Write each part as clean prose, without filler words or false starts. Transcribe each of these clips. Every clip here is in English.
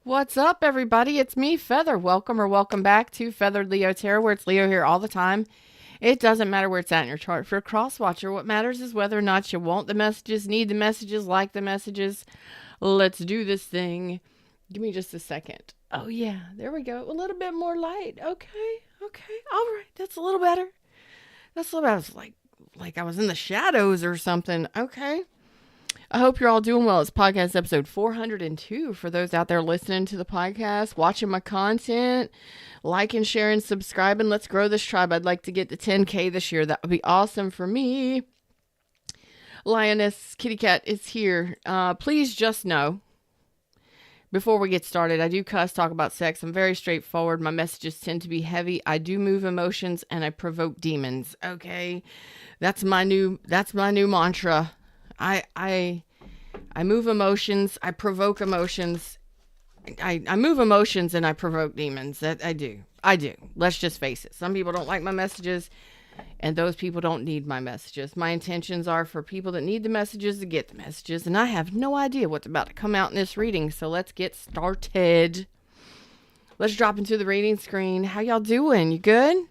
What's up, everybody? It's me, Feather. Welcome or welcome back to Feathered Leo Tarot, where it's Leo here all the time. It doesn't matter where it's at in your chart. For a cross watcher, what matters is whether or not you want the messages, need the messages, like the messages. Let's do this thing. Give me just a second. Oh, yeah. There we go. A little bit more light. Okay. All right. That's a little better. That's a little better. It's like I was in the shadows or something. Okay. I hope you're all doing well. It's podcast episode 402 for those out there listening to the podcast, watching my content, liking, sharing, subscribing. Let's grow this tribe. I'd like to get to 10K this year. That would be awesome for me. Lioness Kitty Cat is here. Please just know, before we get started, I do cuss, talk about sex. I'm very straightforward. My messages tend to be heavy. I do move emotions and I provoke demons. Okay. That's my new mantra. I move emotions, I provoke emotions. I move emotions and I provoke demons. That I do. Let's just face it. Some people don't like my messages, and those people don't need my messages. My intentions are for people that need the messages to get the messages, and I have no idea what's about to come out in this reading, so let's get started. Let's drop into the reading screen. How y'all doing? You good?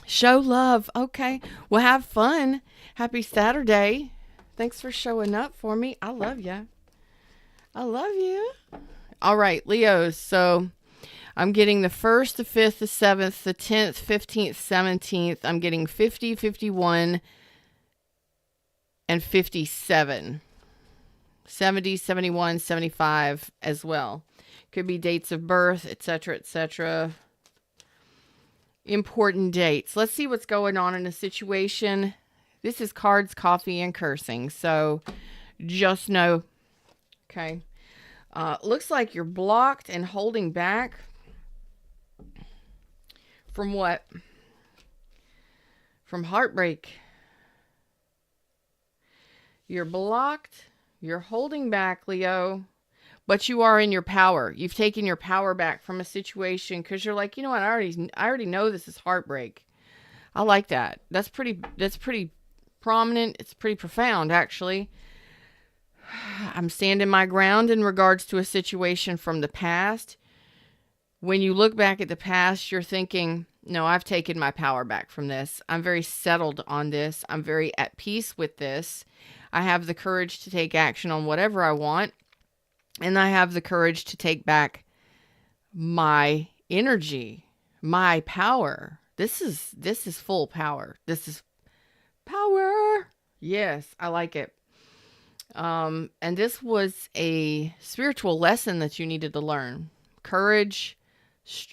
Show love. Okay. Well, have fun. Happy Saturday. Thanks for showing up for me. I love you. All right, Leos. So I'm getting the 1st, the 5th, the 7th, the 10th, 15th, 17th. I'm getting 50, 51, and 57. 70, 71, 75 as well. Could be dates of birth, etc., etc. Important dates. Let's see what's going on in a situation. This is cards, coffee, and cursing. So just know, okay. Looks like you're blocked and holding back from what? From heartbreak. You're blocked. You're holding back, Leo. But you are in your power. You've taken your power back from a situation because you're like, you know what? I already know this is heartbreak. I like that. That's pretty prominent. It's pretty profound, actually. I'm standing my ground in regards to a situation from the past. When you look back at the past, you're thinking, no, I've taken my power back from this. I'm very settled on this. I'm very at peace with this. I have the courage to take action on whatever I want. And I have the courage to take back my energy, my power. This is full power. This is power. Yes, I like it. And this was a spiritual lesson that you needed to learn. Courage,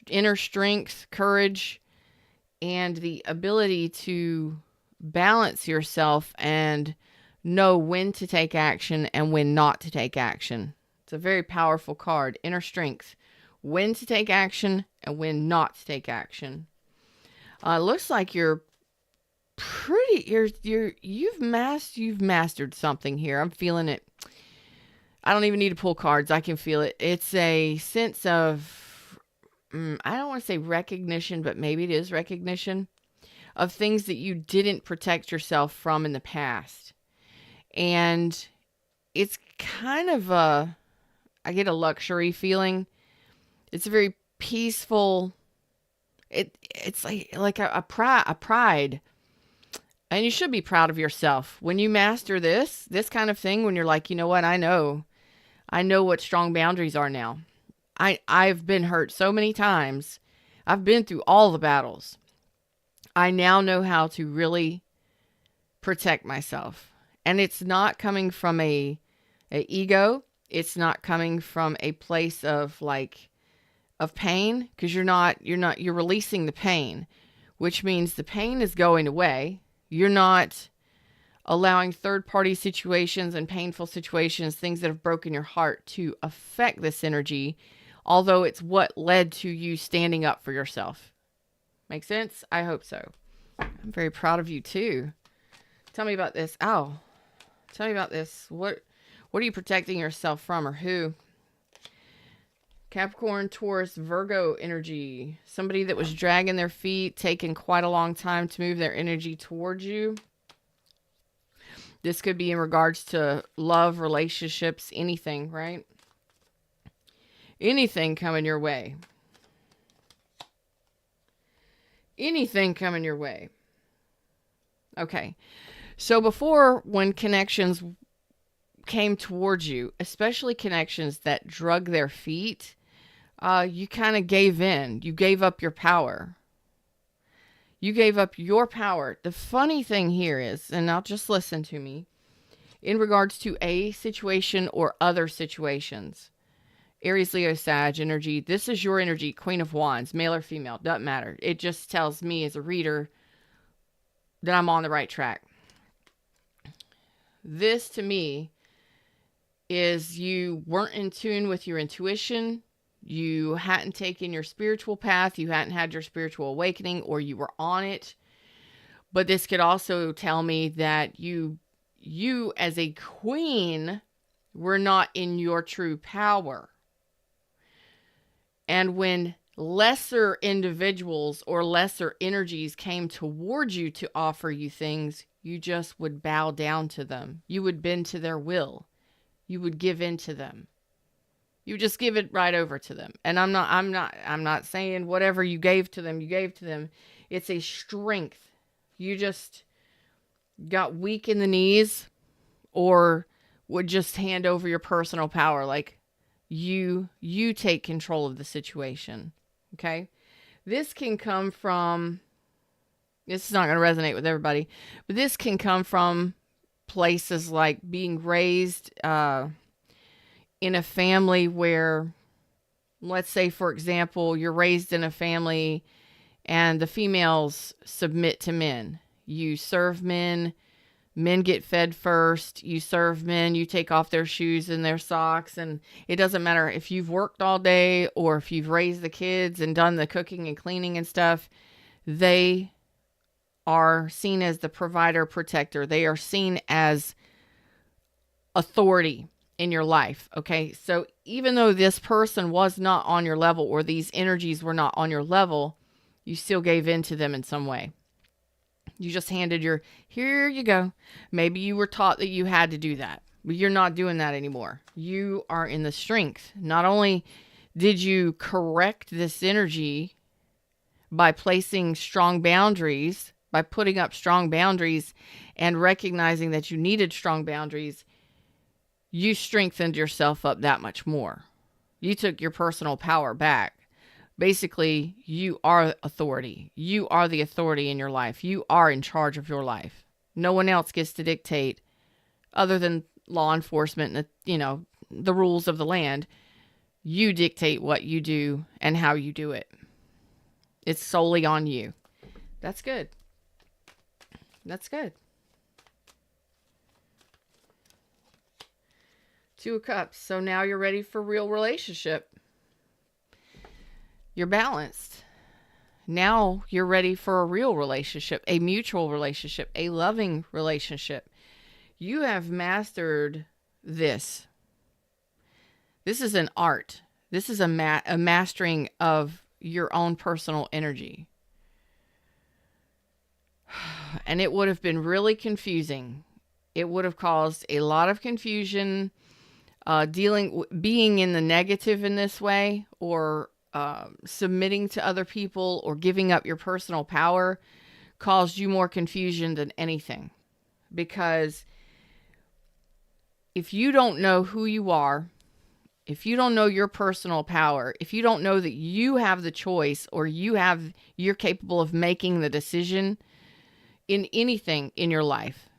inner strength, courage, and the ability to balance yourself and know when to take action and when not to take action. It's a very powerful card. Inner strength. When to take action and when not to take action. Looks like you've mastered something here. I'm feeling it. I don't even need to pull cards. I can feel it. It's a sense of, I don't want to say recognition, but maybe it is recognition of things that you didn't protect yourself from in the past. And it's kind of I get a luxury feeling. It's a very peaceful, it's like a pride. And you should be proud of yourself. When you master this kind of thing, when you're like, you know what, I know what strong boundaries are now. I've been hurt so many times. I've been through all the battles. I now know how to really protect myself. And it's not coming from a ego. It's not coming from a place of pain, because you're releasing the pain, which means the pain is going away. You're not allowing third-party situations and painful situations, things that have broken your heart, to affect this energy, although it's what led to you standing up for yourself. Make sense? I hope so. I'm very proud of you, too. Tell me about this. Ow. Tell me about this. What are you protecting yourself from, or who? Capricorn, Taurus, Virgo energy. Somebody that was dragging their feet, taking quite a long time to move their energy towards you. This could be in regards to love, relationships, anything, right? Anything coming your way. Anything coming your way. Okay. So before, when connections came towards you, especially connections that drug their feet, you kind of gave in. You gave up your power. You gave up your power. The funny thing here is, and now just listen to me, in regards to a situation or other situations, Aries, Leo, Sag energy, this is your energy, Queen of Wands, male or female, doesn't matter. It just tells me as a reader that I'm on the right track. This, to me, is you weren't in tune with your intuition. You hadn't taken your spiritual path. You hadn't had your spiritual awakening, or you were on it. But this could also tell me that you as a queen were not in your true power. And when lesser individuals or lesser energies came towards you to offer you things, you just would bow down to them. You would bend to their will. You would give in to them. You just give it right over to them. And I'm not saying whatever you gave to them, you gave to them. It's a strength. You just got weak in the knees, or would just hand over your personal power. Like, you take control of the situation. Okay. This can come from, this is not going to resonate with everybody, but this can come from places like being raised, in a family where, let's say, for example, you're raised in a family and the females submit to men. You serve men. Men get fed first. You serve men. You take off their shoes and their socks. And it doesn't matter if you've worked all day or if you've raised the kids and done the cooking and cleaning and stuff. They are seen as the provider, protector. They are seen as authority in your life. Okay. So even though this person was not on your level, or these energies were not on your level, you still gave in to them in some way. You just handed here you go. Maybe you were taught that you had to do that, but you're not doing that anymore. You are in the strength. Not only did you correct this energy by placing strong boundaries, by putting up strong boundaries and recognizing that you needed strong boundaries, you strengthened yourself up that much more. You took your personal power back. Basically, you are authority. You are the authority in your life. You are in charge of your life. No one else gets to dictate, other than law enforcement and the rules of the land. You dictate what you do and how you do it. It's solely on you. That's good. That's good. Two of Cups. So now you're ready for real relationship. You're balanced. Now you're ready for a real relationship, a mutual relationship, a loving relationship. You have mastered this. This is an art. This is a mastering of your own personal energy. And it would have been really confusing. It would have caused a lot of confusion, being in the negative in this way, or submitting to other people, or giving up your personal power, caused you more confusion than anything. Because if you don't know who you are, if you don't know your personal power, if you don't know that you have the choice, or you're capable of making the decision in anything in your life,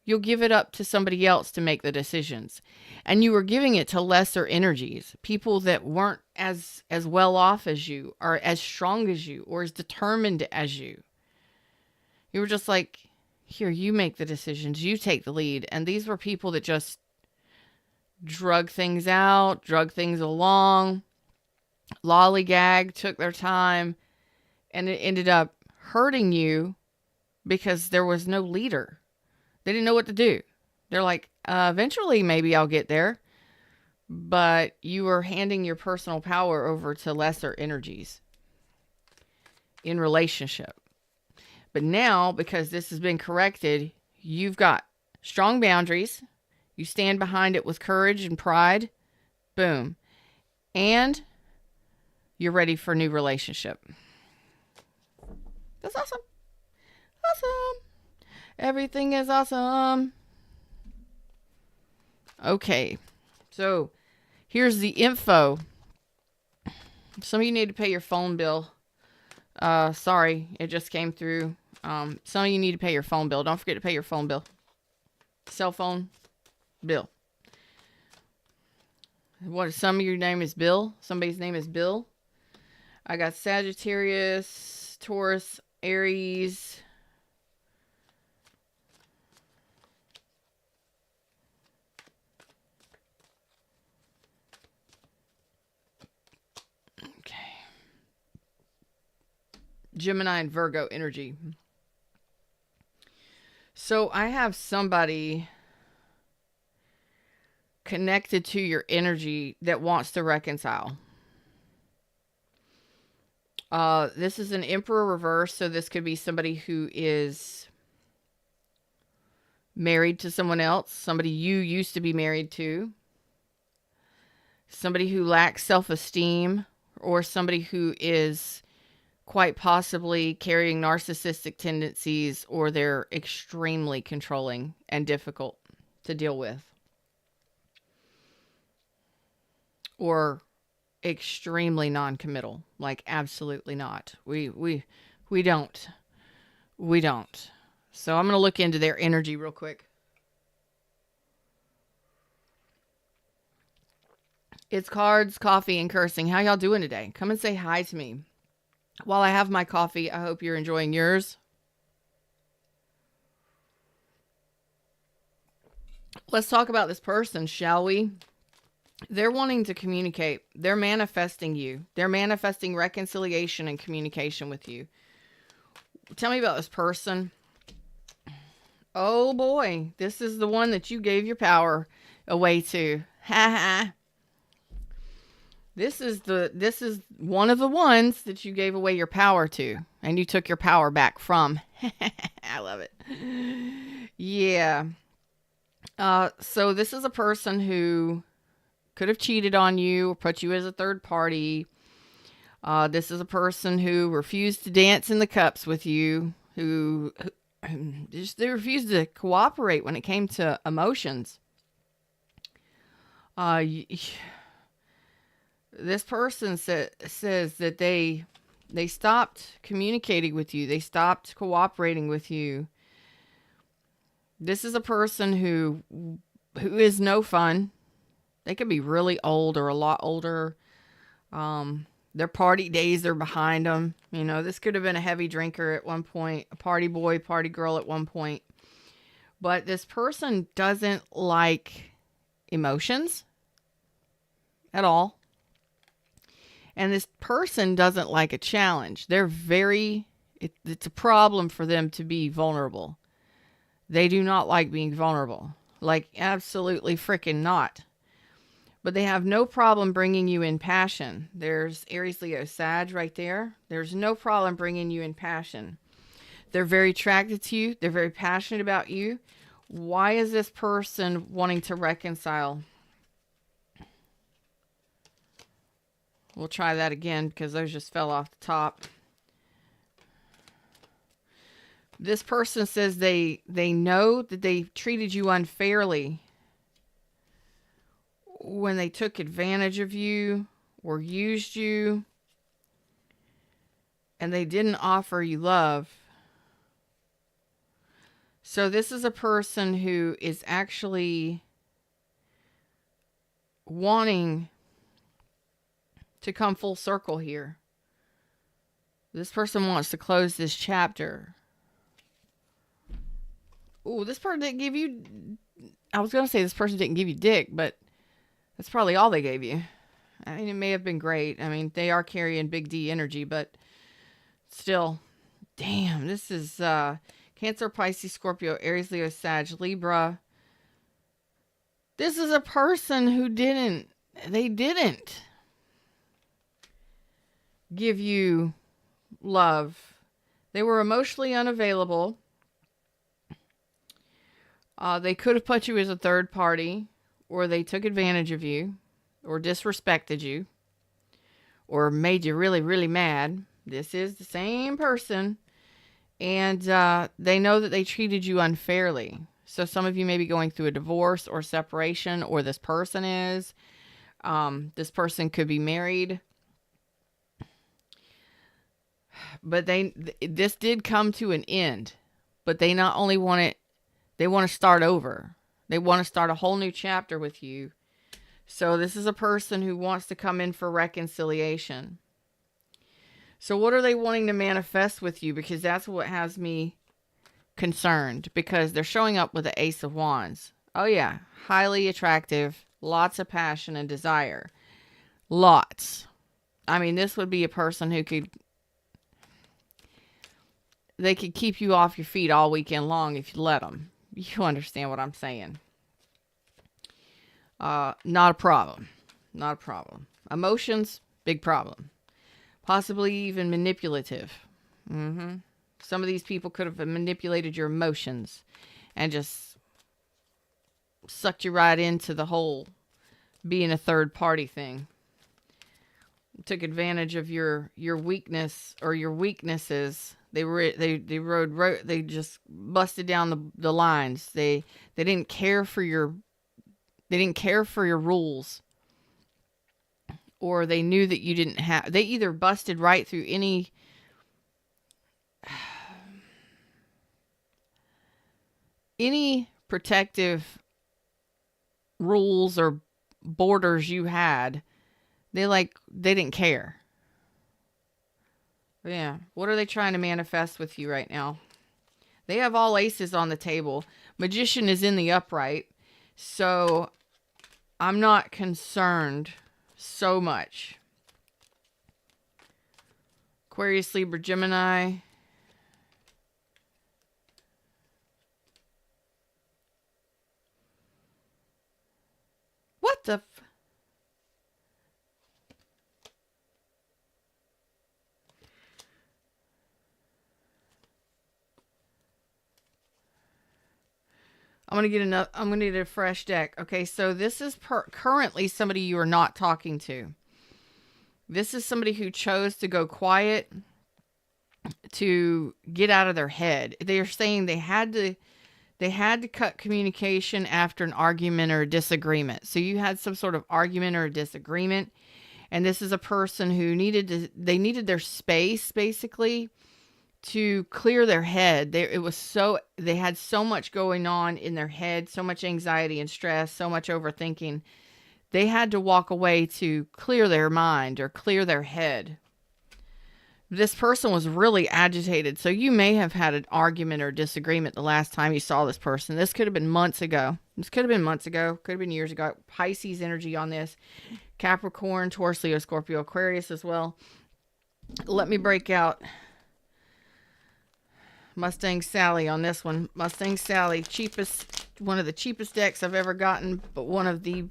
you'll give it up to somebody else to make the decisions. And you were giving it to lesser energies, people that weren't as well off as you, or as strong as you, or as determined as you. You were just like, here, you make the decisions, you take the lead. And these were people that just drug things out, drug things along, lollygag, took their time, and it ended up hurting you because there was no leader. They didn't know what to do. They're like, eventually maybe I'll get there. But you were handing your personal power over to lesser energies in relationship. But now, because this has been corrected, you've got strong boundaries. You stand behind it with courage and pride. Boom. and you're ready for a new relationship. That's awesome. Awesome. Everything is awesome. Okay. So here's the info. Some of you need to pay your phone bill. Sorry, it just came through. Some of you need to pay your phone bill. Don't forget to pay your phone bill. Cell phone bill. What? Some of your name is Bill. Somebody's name is Bill. I got Sagittarius, Taurus, Aries. Okay. Gemini and Virgo energy. So I have somebody connected to your energy that wants to reconcile. This is an Emperor reverse, so this could be somebody who is married to someone else, somebody you used to be married to, somebody who lacks self-esteem, or somebody who is quite possibly carrying narcissistic tendencies, or they're extremely controlling and difficult to deal with. Or extremely non-committal, like absolutely not. We don't. So I'm going to look into their energy real quick. It's cards, coffee, and cursing. How y'all doing today? Come and say hi to me. While I have my coffee, I hope you're enjoying yours. Let's talk about this person, shall we? They're wanting to communicate. They're manifesting you. They're manifesting reconciliation and communication with you. Tell me about this person. Oh boy, this is the one that you gave your power away to. Ha ha. This is one of the ones that you gave away your power to, and you took your power back from. I love it. Yeah. So this is a person who could have cheated on you or put you as a third party. This is a person who refused to dance in the cups with you, who they refused to cooperate when it came to emotions. This person says that they stopped communicating with you. They stopped cooperating with you. This is a person who is no fun. They could be really old or a lot older. Their party days are behind them. You know, this could have been a heavy drinker at one point, a party boy, party girl at one point. But this person doesn't like emotions at all. And this person doesn't like a challenge. They're it's a problem for them to be vulnerable. They do not like being vulnerable. Like, absolutely freaking not. But they have no problem bringing you in passion. There's Aries, Leo, Sag right there. There's no problem bringing you in passion. They're very attracted to you. They're very passionate about you. Why is this person wanting to reconcile? We'll try that again because those just fell off the top. This person says they know that they treated you unfairly when they took advantage of you or used you, and they didn't offer you love. So this is a person who is actually wanting to come full circle here. This person wants to close this chapter. Ooh, this person didn't give you... I was going to say this person didn't give you dick, but that's probably all they gave you. I mean, it may have been great. I mean, they are carrying big D energy, but still, damn, this is Cancer, Pisces, Scorpio, Aries, Leo, Sag, Libra. This is a person who didn't give you love. They were emotionally unavailable. They could have put you as a third party, or they took advantage of you, or disrespected you. or made you really, really mad. This is the same person. And they know that they treated you unfairly. So some of you may be going through a divorce or separation, or this person is. This person could be married. But this did come to an end. But they not only want it, they want to start over. They want to start a whole new chapter with you. So this is a person who wants to come in for reconciliation. So what are they wanting to manifest with you? Because that's what has me concerned. Because they're showing up with the Ace of Wands. Oh yeah, highly attractive, lots of passion and desire. Lots. I mean, this would be a person who they could keep you off your feet all weekend long if you let them. You understand what I'm saying. Not a problem. Not a problem. Emotions, big problem. Possibly even manipulative. Some of these people could have manipulated your emotions and just sucked you right into the whole being a third party thing. Took advantage of your weakness or your weaknesses. They just busted down the lines. They didn't care for your rules, or they knew that you didn't have. They either busted right through any protective rules or borders you had. They didn't care. Yeah. What are they trying to manifest with you right now? They have all aces on the table. Magician is in the upright. So I'm not concerned so much. Aquarius, Libra, Gemini. What the... I'm going to get a fresh deck. Okay, so this is currently somebody you are not talking to. This is somebody who chose to go quiet, to get out of their head. They are saying they had to cut communication after an argument or a disagreement. So you had some sort of argument or a disagreement, and this is a person who needed their space, basically, to clear their head. They had so much going on in their head, so much anxiety and stress, so much overthinking. They had to walk away to clear their mind or clear their head. This person was really agitated. So you may have had an argument or disagreement the last time you saw this person. This could have been months ago. Could have been years ago. Pisces energy on this. Capricorn, Taurus, Leo, Scorpio, Aquarius as well. Let me break out Mustang Sally on this one. Mustang Sally, one of the cheapest decks I've ever gotten, but one of the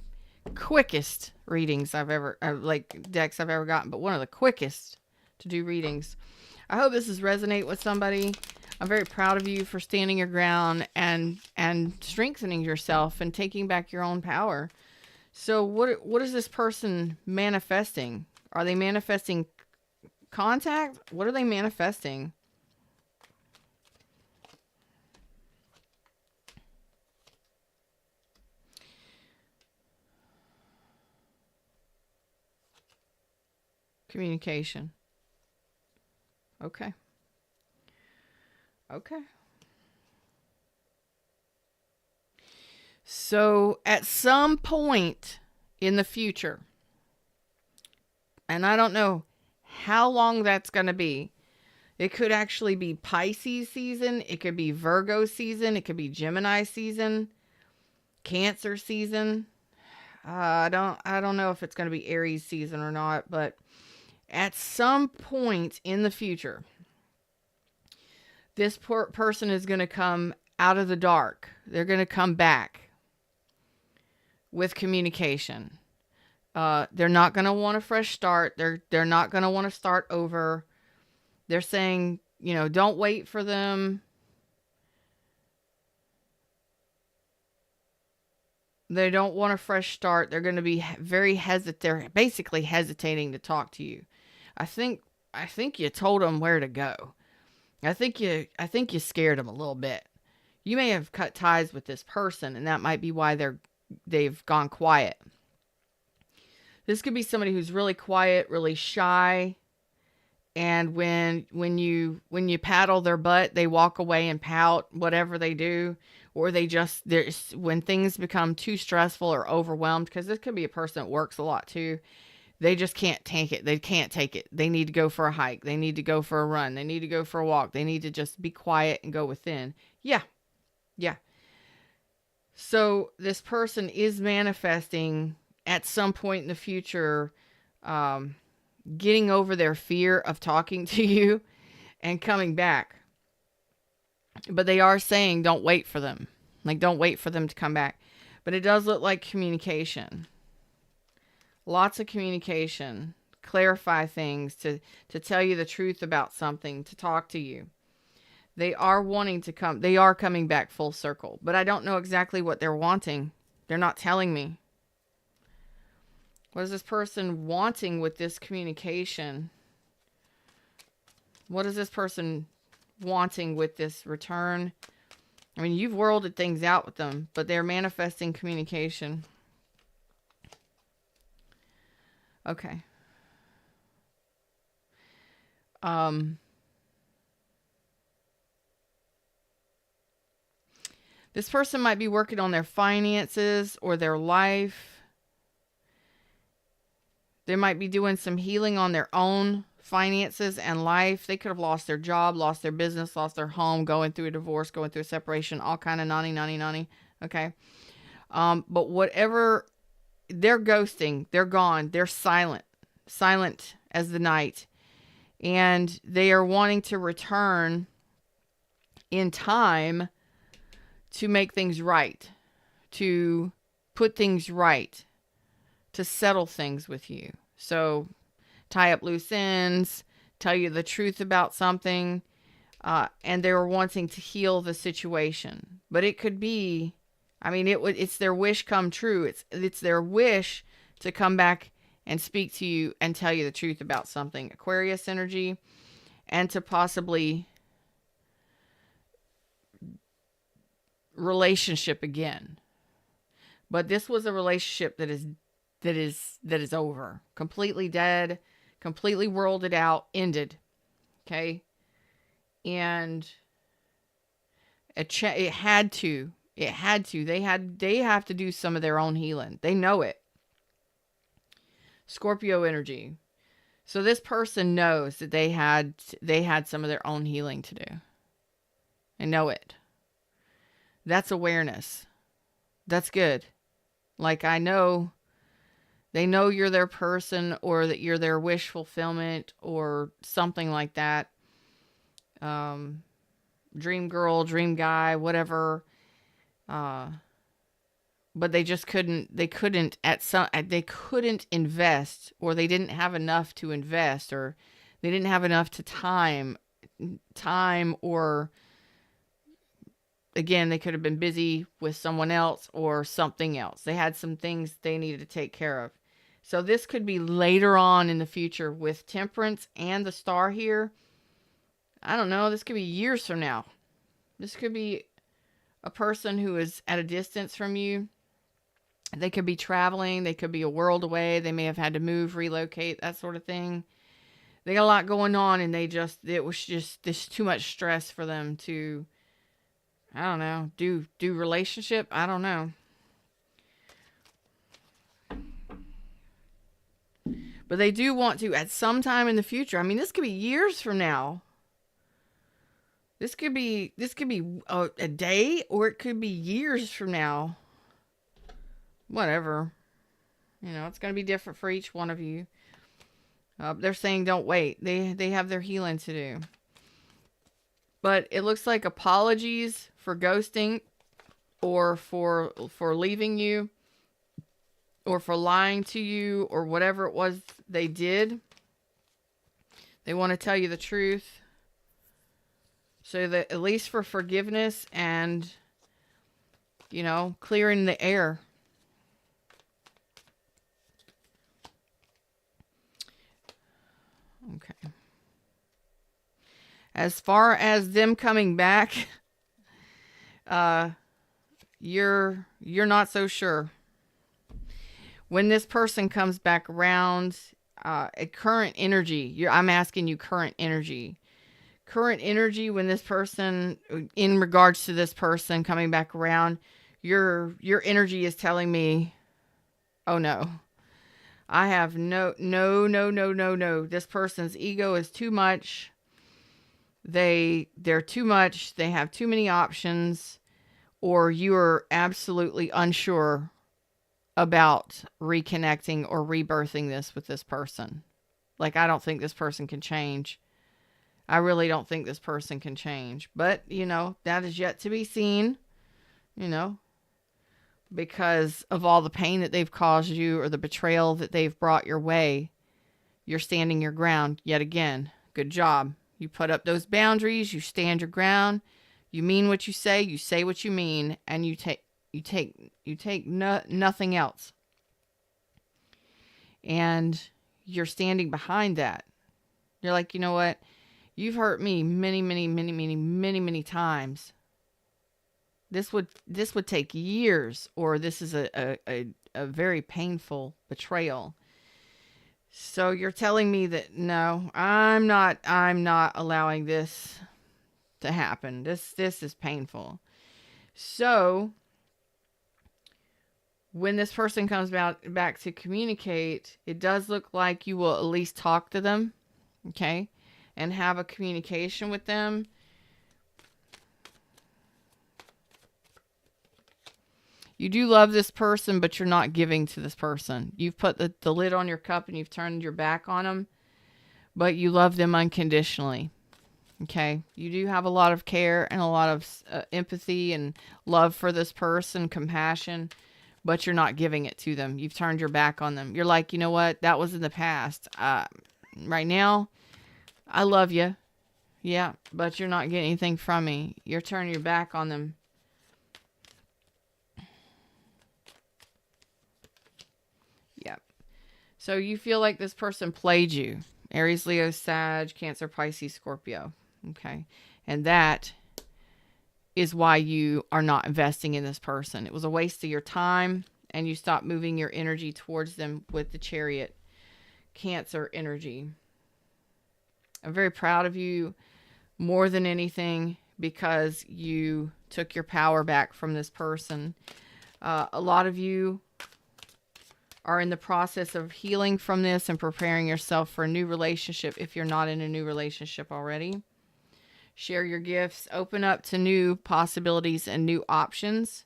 quickest readings decks I've ever gotten, but one of the quickest to do readings. I hope this resonate with somebody. I'm very proud of you for standing your ground and strengthening yourself and taking back your own power. So what is this person manifesting? Are they manifesting contact? What are they manifesting? Communication. Okay. So at some point in the future, and I don't know how long that's going to be, it could actually be Pisces season, it could be Virgo season, it could be Gemini season, Cancer season. I don't know if it's going to be Aries season or not, but at some point in the future, this person is going to come out of the dark. They're going to come back with communication. They're not going to want a fresh start. They're not going to want to start over. They're saying, don't wait for them. They don't want a fresh start. They're going to be very hesitant. They're basically hesitating to talk to you. I think I think you told them where to go. I think you scared them a little bit. You may have cut ties with this person, and that might be why they've gone quiet. This could be somebody who's really quiet, really shy, and when you paddle their butt, they walk away and pout, whatever they do, or there's when things become too stressful or overwhelmed, because this could be a person that works a lot too. They just can't take it. They can't take it. They need to go for a hike. They need to go for a run. They need to go for a walk. They need to just be quiet and go within. Yeah. Yeah. So this person is manifesting at some point in the future, um, getting over their fear of talking to you and coming back. But they are saying don't wait for them. Like, don't wait for them to come back. But it does look like communication. Lots of communication. Clarify things, to tell you the truth about something, to talk to you. They are wanting to come. They are coming back full circle. But I don't know exactly what they're wanting. They're not telling me. What is this person wanting with this communication? What is this person wanting with this return? I mean, you've worlded things out with them, but they're manifesting communication. Okay. This person might be working on their finances or their life. They might be doing some healing on their own finances and life. They could have lost their job, lost their business, lost their home, going through a divorce, going through a separation, all kind of nani. Okay. But whatever, they're ghosting, they're gone, they're silent as the night. And they are wanting to return in time to make things right, to put things right, to settle things with you. So tie up loose ends, tell you the truth about something, and they're wanting to heal the situation. But it could be, I mean, it's their wish come true. It's their wish to come back and speak to you and tell you the truth about something. Aquarius energy, and to possibly relationship again. But this was a relationship that is over, completely dead, completely worlded out, ended. Okay, and it had to. They have to do some of their own healing. They know it. Scorpio energy. So this person knows that they had some of their own healing to do. They know it. That's awareness. That's good. Like, I know, they know you're their person, or that you're their wish fulfillment or something like that. Dream girl, dream guy, whatever. But they just couldn't invest, or they didn't have enough to invest, or they didn't have enough to time, or again, they could have been busy with someone else or something else. They had some things they needed to take care of. So this could be later on in the future with Temperance and the Star here. I don't know. This could be years from now. This could be a person who is at a distance from you. They could be traveling. They could be a world away. They may have had to move, relocate, that sort of thing. They got a lot going on, and it was just this too much stress for them to, I don't know, do relationship. I don't know. But they do want to at some time in the future. I mean, this could be years from now. This could be a day, or it could be years from now. Whatever. It's going to be different for each one of you. They're saying don't wait. They have their healing to do. But it looks like apologies for ghosting, or for leaving you, or for lying to you, or whatever it was they did. They want to tell you the truth. So that at least for forgiveness and, clearing the air. Okay. As far as them coming back, uh, you're not so sure. When this person comes back around, a current energy. I'm asking you current energy. Current energy when this person, in regards to this person coming back around, your energy is telling me, oh no, I have no. This person's ego is too much. They're too much. They have too many options, or you are absolutely unsure about reconnecting or rebirthing this with this person. Like, I don't think this person can change. I really don't think this person can change. But, that is yet to be seen, you know, because of all the pain that they've caused you or the betrayal that they've brought your way. You're standing your ground yet again. Good job. You put up those boundaries, you stand your ground, you mean what you say what you mean, and you take nothing else. And you're standing behind that. You're like, you know what? You've hurt me many times. This would take years, or this is a very painful betrayal. So you're telling me that no, I'm not allowing this to happen. This is painful. So when this person comes back to communicate, it does look like you will at least talk to them, okay? And have a communication with them. You do love this person, but you're not giving to this person. You've put the lid on your cup and you've turned your back on them, but you love them unconditionally. Okay? You do have a lot of care and a lot of empathy and love for this person, compassion, but you're not giving it to them. You've turned your back on them. You're like, you know what? That was in the past. Right now, I love you. Yeah, but you're not getting anything from me. You're turning your back on them. Yep. So you feel like this person played you. Aries, Leo, Sag, Cancer, Pisces, Scorpio. Okay. And that is why you are not investing in this person. It was a waste of your time, and you stopped moving your energy towards them with the Chariot, Cancer energy. I'm very proud of you more than anything because you took your power back from this person. A lot of you are in the process of healing from this and preparing yourself for a new relationship if you're not in a new relationship already. Share your gifts, open up to new possibilities and new options.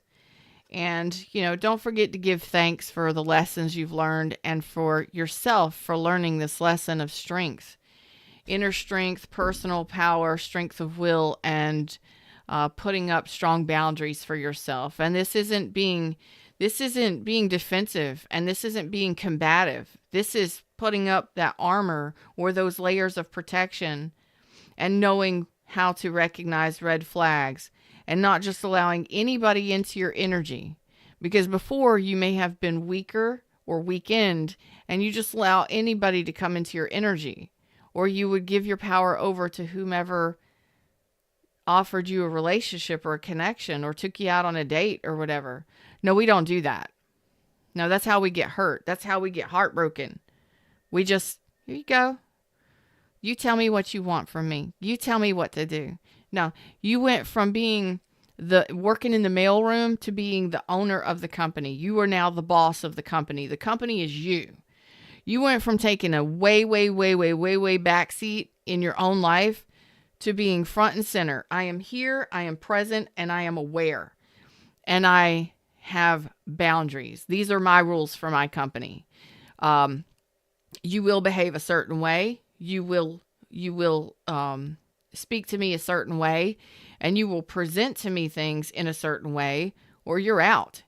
And, don't forget to give thanks for the lessons you've learned and for yourself for learning this lesson of strength. Inner strength, personal power, strength of will, and putting up strong boundaries for yourself. And this isn't being defensive, and this isn't being combative. This is putting up that armor or those layers of protection and knowing how to recognize red flags and not just allowing anybody into your energy. Because before, you may have been weaker or weakened and you just allow anybody to come into your energy, or you would give your power over to whomever offered you a relationship or a connection or took you out on a date or whatever. No, we don't do that. No, that's how we get hurt. That's how we get heartbroken. We just, here you go. You tell me what you want from me. You tell me what to do. No, you went from being working in the mailroom to being the owner of the company. You are now the boss of the company. The company is you. You went from taking a way back seat in your own life to being front and center. I am here, I am present, and I am aware. And I have boundaries. These are my rules for my company. You will behave a certain way. You will speak to me a certain way, and you will present to me things in a certain way, or you're out.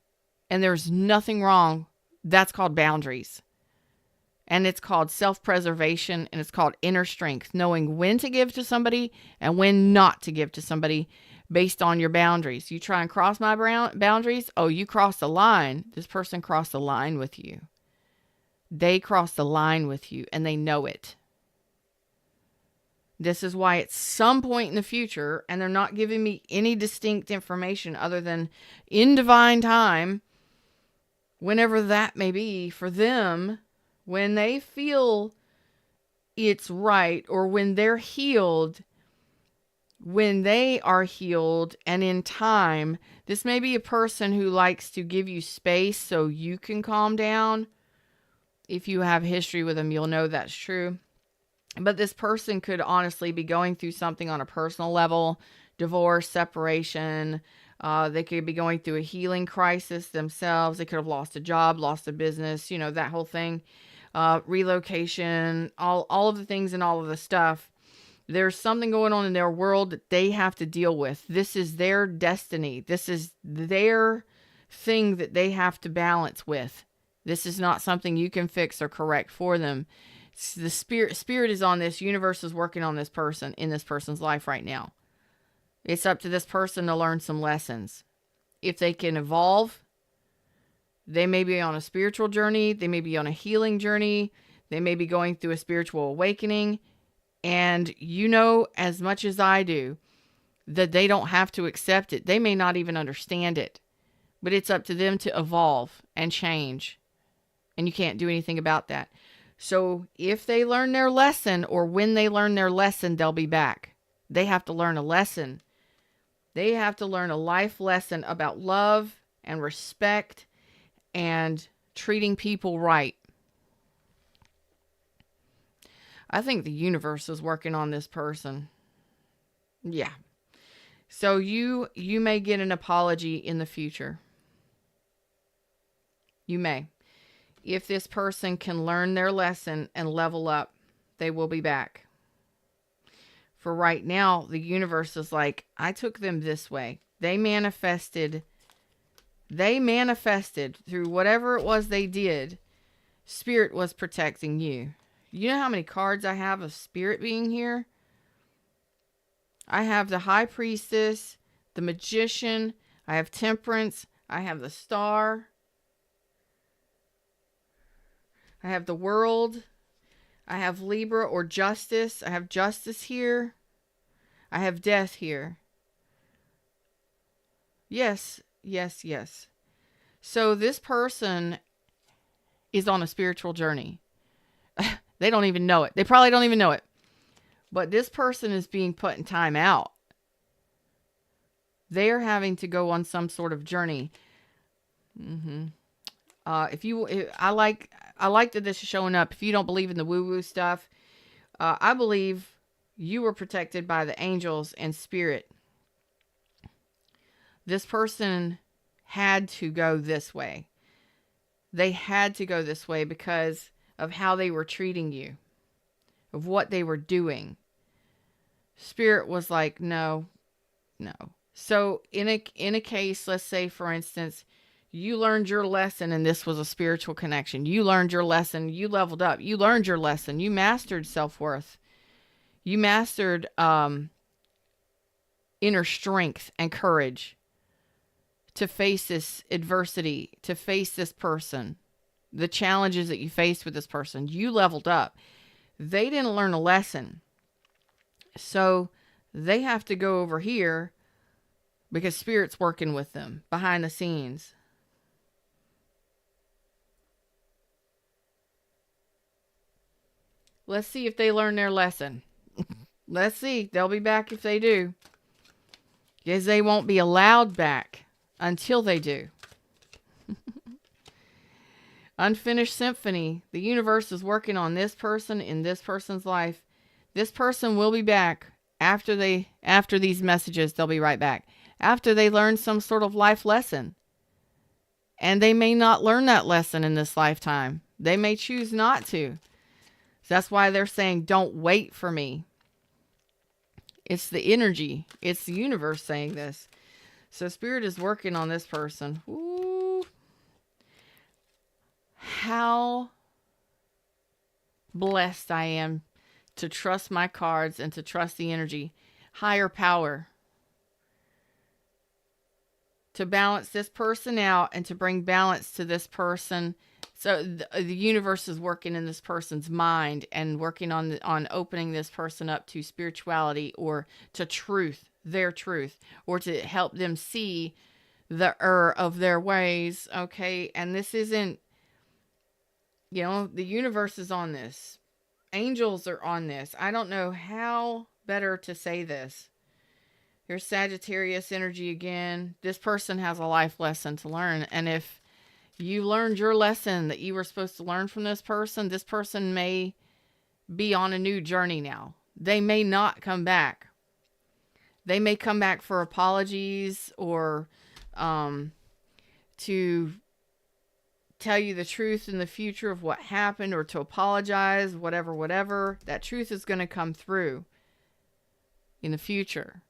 And there's nothing wrong. That's called boundaries. And it's called self-preservation, and it's called inner strength, knowing when to give to somebody and when not to give to somebody based on your boundaries. You try and cross my boundaries. Oh, you crossed the line. This person crossed the line with you. They crossed the line with you, and they know it. This is why at some point in the future, and they're not giving me any distinct information other than in divine time, whenever that may be for them, when they feel it's right, or when they're healed, when they are healed and in time, this may be a person who likes to give you space so you can calm down. If you have history with them, you'll know that's true. But this person could honestly be going through something on a personal level, divorce, separation. They could be going through a healing crisis themselves. They could have lost a job, lost a business, that whole thing. Relocation, all of the things and all of the stuff. There's something going on in their world that they have to deal with. This is their destiny. This is their thing that they have to balance with. This is not something you can fix or correct for them. The spirit is on this. Universe is working on this person in this person's life right now. It's up to this person to learn some lessons. If they can evolve, they may be on a spiritual journey. They may be on a healing journey. They may be going through a spiritual awakening. And as much as I do that they don't have to accept it. They may not even understand it. But it's up to them to evolve and change. And you can't do anything about that. So if they learn their lesson, or when they learn their lesson, they'll be back. They have to learn a lesson. They have to learn a life lesson about love and respect and treating people right. I think the universe is working on this person. Yeah. So you may get an apology in the future. You may. If this person can learn their lesson and level up, they will be back. For right now, the universe is like, I took them this way. They manifested through whatever it was they did. Spirit was protecting you. You know how many cards I have of Spirit being here? I have the High Priestess, the Magician, I have Temperance, I have the Star, I have the World, I have Libra or Justice, I have Justice here, I have Death here. Yes. So this person is on a spiritual journey. They don't even know it. They probably don't even know it. But this person is being put in time out. They're having to go on some sort of journey. I like that this is showing up. If you don't believe in the woo-woo stuff, I believe you were protected by the angels and spirit. This person had to go this way. They had to go this way because of how they were treating you, of what they were doing. Spirit was like, no. So in a case, let's say, for instance, you learned your lesson and this was a spiritual connection. You learned your lesson. You leveled up. You learned your lesson. You mastered self-worth. You mastered inner strength and courage to face this adversity, to face this person, the challenges that you faced with this person. You leveled up. They didn't learn a lesson. So they have to go over here because Spirit's working with them behind the scenes. Let's see if they learn their lesson. Let's see. They'll be back if they do. Because they won't be allowed back until they do. Unfinished symphony. The universe is working on this person in this person's life. This person will be back after these messages. They'll be right back. After they learn some sort of life lesson. And they may not learn that lesson in this lifetime. They may choose not to. So that's why they're saying, don't wait for me. It's the energy. It's the universe saying this. So Spirit is working on this person. Ooh. How blessed I am to trust my cards and to trust the energy. Higher power. To balance this person out and to bring balance to this person. So the universe is working in this person's mind and working on opening this person up to spirituality or to truth, their truth, or to help them see the error of their ways. Okay. And this isn't, the universe is on this. Angels are on this. I don't know how better to say this. Here's Sagittarius energy again. This person has a life lesson to learn. And if you learned your lesson that you were supposed to learn from this person may be on a new journey now. They may not come back. They may come back for apologies or to tell you the truth in the future of what happened, or to apologize, whatever. That truth is going to come through in the future.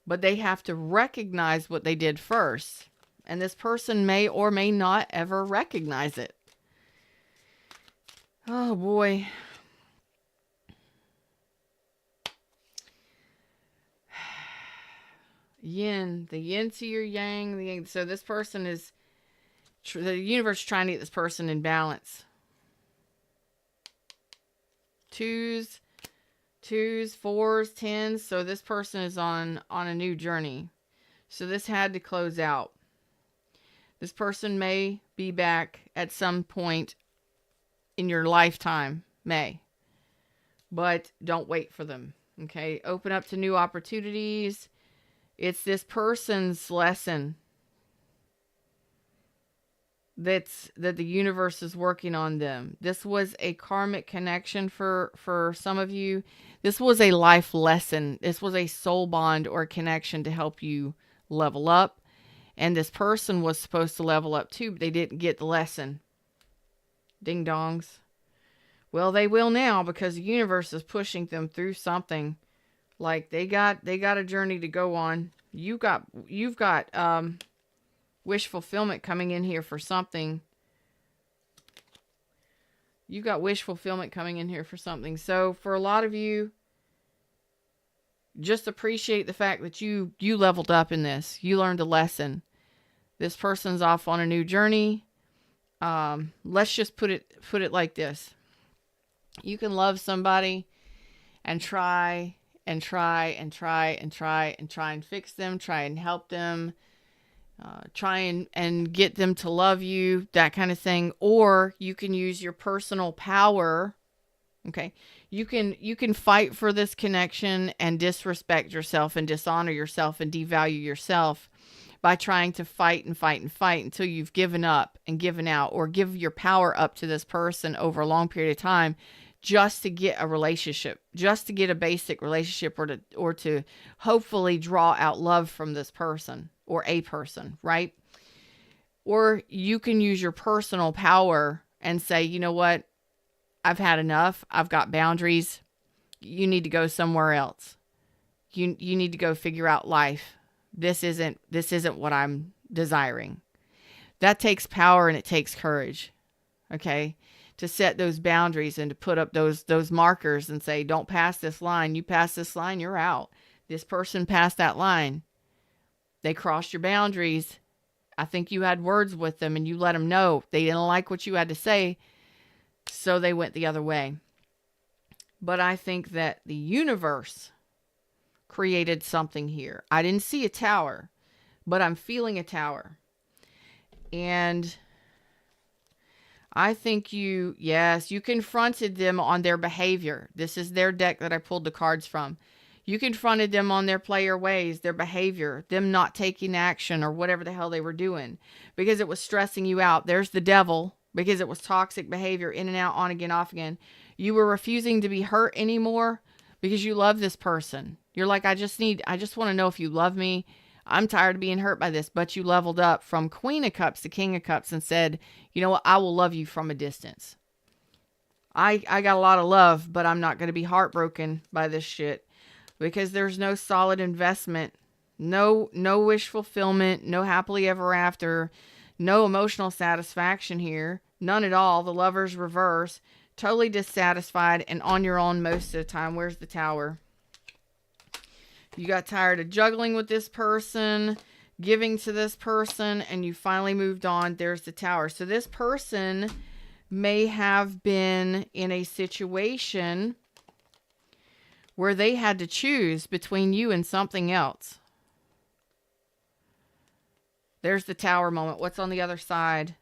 But they have to recognize what they did first. And this person may or may not ever recognize it. Oh boy. Yin. The yin to your yang. The yang. So this person is, the universe is trying to get this person in balance. Twos, fours, tens. So this person is on a new journey. So this had to close out. This person may be back at some point in your lifetime. May. But don't wait for them. Okay? Open up to new opportunities. It's this person's lesson that the universe is working on them. This was a karmic connection for some of you. This was a life lesson. This was a soul bond or connection to help you level up. And this person was supposed to level up too, but they didn't get the lesson. Ding dongs. Well, they will now, because the universe is pushing them through something. Like they got a journey to go on. You've got wish fulfillment coming in here for something. You've got wish fulfillment coming in here for something. So for a lot of you, just appreciate the fact that you leveled up in this. You learned a lesson. This person's off on a new journey. Let's just put it like this. You can love somebody and try and fix them, try and help them, try and get them to love you, that kind of thing. Or you can use your personal power. Okay. You can fight for this connection and disrespect yourself and dishonor yourself and devalue yourself by trying to fight until you've given up and given out, or give your power up to this person over a long period of time just to get a relationship, just to get a basic relationship, or to hopefully draw out love from this person or a person, right? Or you can use your personal power and say, you know what? I've had enough. I've got boundaries. You need to go somewhere else. You need to go figure out life. This isn't what I'm desiring. That takes power and it takes courage. Okay? To set those boundaries and to put up those markers and say, don't pass this line. You pass this line, you're out. This person passed that line. They crossed your boundaries. I think you had words with them and you let them know they didn't like what you had to say, so they went the other way. But I think that the universe created something here. I didn't see a tower, but I'm feeling a tower. And I think you confronted them on their behavior. This is their deck that I pulled the cards from. You confronted them on their player ways, their behavior, them not taking action or whatever the hell they were doing because it was stressing you out. There's the devil, because it was toxic behavior, in and out, on again, off again. You were refusing to be hurt anymore because you love this person. You're like, I just want to know if you love me. I'm tired of being hurt by this. But you leveled up from Queen of Cups to King of Cups and said, you know what? I will love you from a distance. I got a lot of love, but I'm not going to be heartbroken by this shit because there's no solid investment, no wish fulfillment, no happily ever after, no emotional satisfaction here. None at all. The Lover's reverse. Totally dissatisfied and on your own most of the time. Where's the Tower? You got tired of juggling with this person, giving to this person and you finally moved on. There's the Tower. So this person may have been in a situation where they had to choose between you and something else. There's the Tower moment. What's on the other side?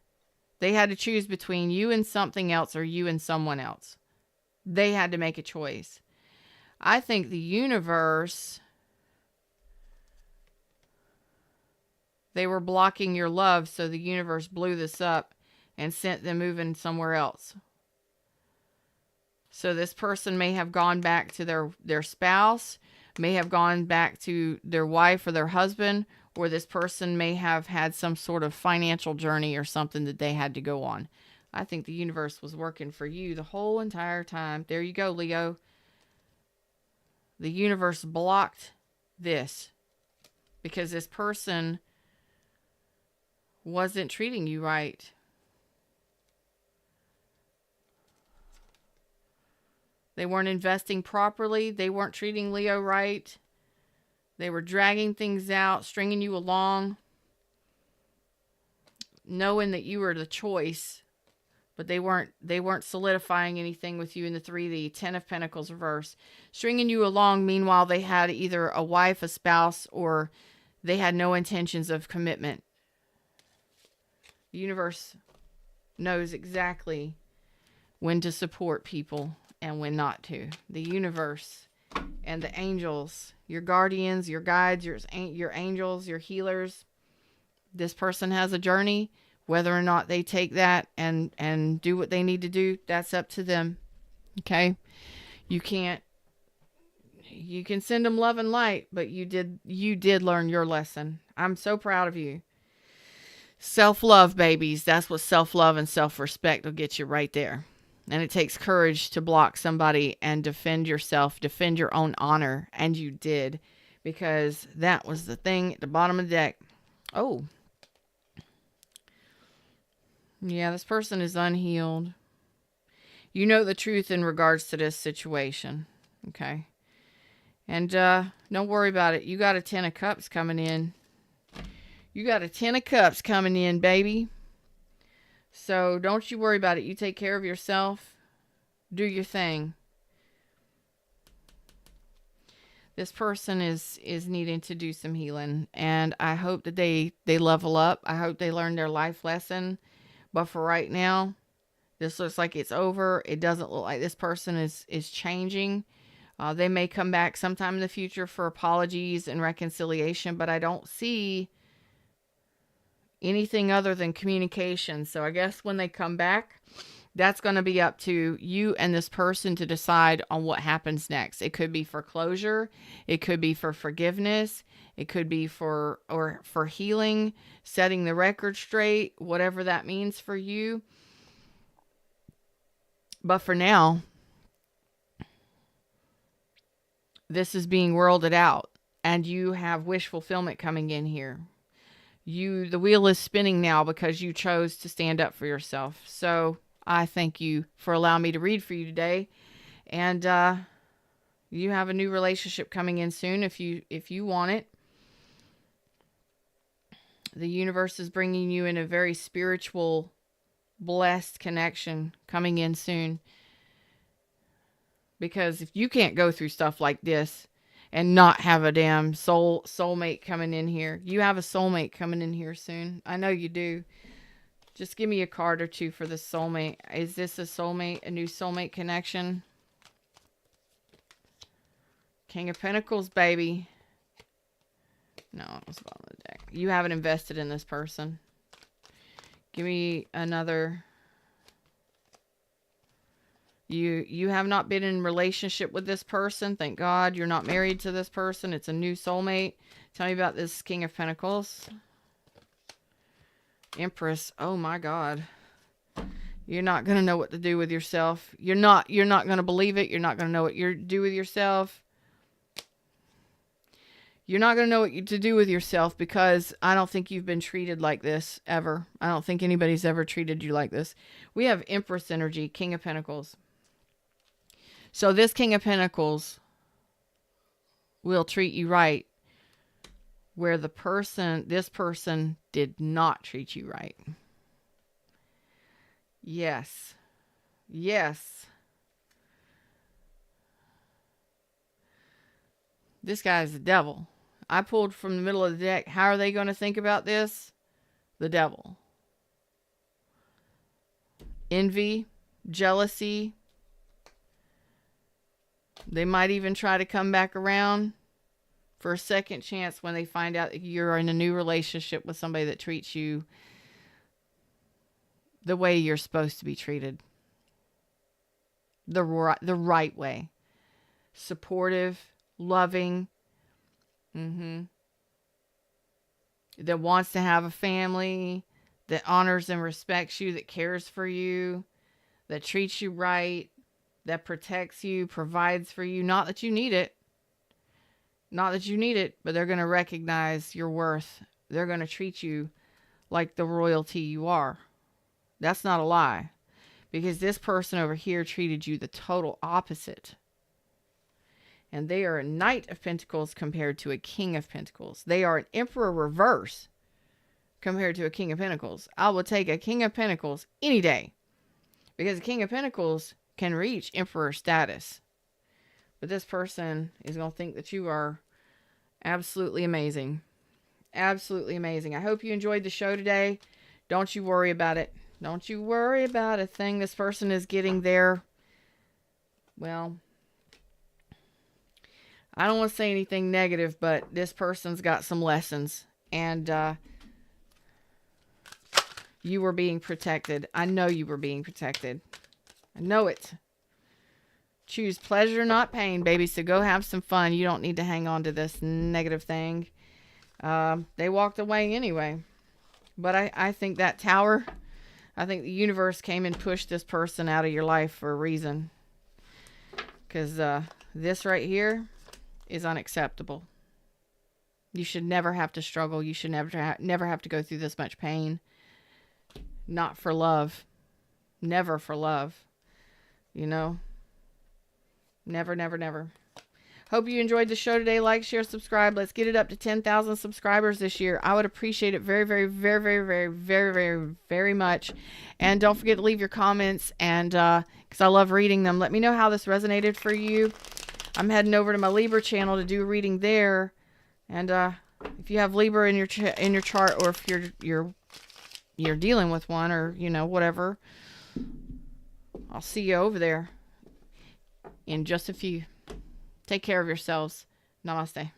They had to choose between you and something else or you and someone else. They had to make a choice. I think the universe, they were blocking your love, so the universe blew this up and sent them moving somewhere else. So this person may have gone back to their spouse, may have gone back to their wife or their husband, or this person may have had some sort of financial journey or something that they had to go on. I think the universe was working for you the whole entire time. There you go, Leo. The universe blocked this because this person wasn't treating you right. They weren't investing properly. They weren't treating Leo right. They were dragging things out, stringing you along, knowing that you were the choice, but they weren't solidifying anything with you in the 3, the 10 of Pentacles reverse. Stringing you along, meanwhile, they had either a wife, a spouse, or they had no intentions of commitment. The universe knows exactly when to support people and when not to. The universe and the angels, your guardians, your guides, your angels, your healers. This person has a journey. Whether or not they take that and do what they need to do, that's up to them. Okay? You can send them love and light, but you did learn your lesson. I'm so proud of you. Self-love, babies. That's what self-love and self-respect will get you right there. And it takes courage to block somebody and defend yourself, defend your own honor. And you did, because that was the thing at the bottom of the deck. Oh. Yeah, this person is unhealed. You know the truth in regards to this situation. Okay. And don't worry about it. You got a 10 of Cups coming in. You got a 10 of Cups coming in, baby. So don't you worry about it. You take care of yourself. Do your thing. This person is needing to do some healing. And I hope that they level up. I hope they learn their life lesson. But for right now, this looks like it's over. It doesn't look like this person is changing. They may come back sometime in the future for apologies and reconciliation. But I don't see anything other than communication. So I guess when they come back, that's going to be up to you and this person to decide on what happens next. It could be for closure. It could be for forgiveness. It could be for healing, setting the record straight, whatever that means for you. But for now, this is being worlded out, and you have wish fulfillment coming in here. The wheel is spinning now because you chose to stand up for yourself. So I thank you for allowing me to read for you today. And you have a new relationship coming in soon if you want it. The universe is bringing you in a very spiritual, blessed connection coming in soon. Because if you can't go through stuff like this and not have a damn soulmate coming in here. You have a soulmate coming in here soon. I know you do. Just give me a card or two for the soulmate. Is this a soulmate? A new soulmate connection? King of Pentacles, baby. No, it was bottom of the deck. You haven't invested in this person. Give me another. You have not been in relationship with this person. Thank God you're not married to this person. It's a new soulmate. Tell me about this King of Pentacles. Empress. Oh my God. You're not going to know what to do with yourself. You're not going to believe it. You're not going to know what you do with yourself. You're not going to know what to do with yourself because I don't think you've been treated like this ever. I don't think anybody's ever treated you like this. We have Empress energy, King of Pentacles. So this King of Pentacles will treat you right where this person did not treat you right. Yes. Yes. This guy's the devil. I pulled from the middle of the deck. How are they going to think about this? The devil. Envy, jealousy. They might even try to come back around for a second chance when they find out that you're in a new relationship with somebody that treats you the way you're supposed to be treated. The right way. Supportive, loving, that wants to have a family, that honors and respects you, that cares for you, that treats you right, that protects you, provides for you. Not that you need it. Not that you need it, but they're going to recognize your worth. They're going to treat you like the royalty you are. That's not a lie. Because this person over here treated you the total opposite. And they are a Knight of Pentacles compared to a King of Pentacles. They are an Emperor reverse compared to a King of Pentacles. I will take a King of Pentacles any day. Because a King of Pentacles can reach Emperor status. But this person is going to think that you are absolutely amazing. Absolutely amazing. I hope you enjoyed the show today. Don't you worry about it. Don't you worry about a thing. This person is getting there. Well, I don't want to say anything negative, but this person's got some lessons. And you were being protected. I know you were being protected. I know it. Choose pleasure, not pain, baby. So go have some fun. You don't need to hang on to this negative thing. They walked away anyway. But I think that Tower, I think the universe came and pushed this person out of your life for a reason. Because this right here is unacceptable. You should never have to struggle. You should never have to go through this much pain. Not for love. Never for love. You know? Never, never, never. Hope you enjoyed the show today. Like, share, subscribe. Let's get it up to 10,000 subscribers this year. I would appreciate it very, very, very, very, very, very, very, very much. And don't forget to leave your comments, and because I love reading them. Let me know how this resonated for you. I'm heading over to my Libra channel to do a reading there. And if you have Libra in your chart, or if you're dealing with one, or whatever, I'll see you over there in just a few. Take care of yourselves. Namaste.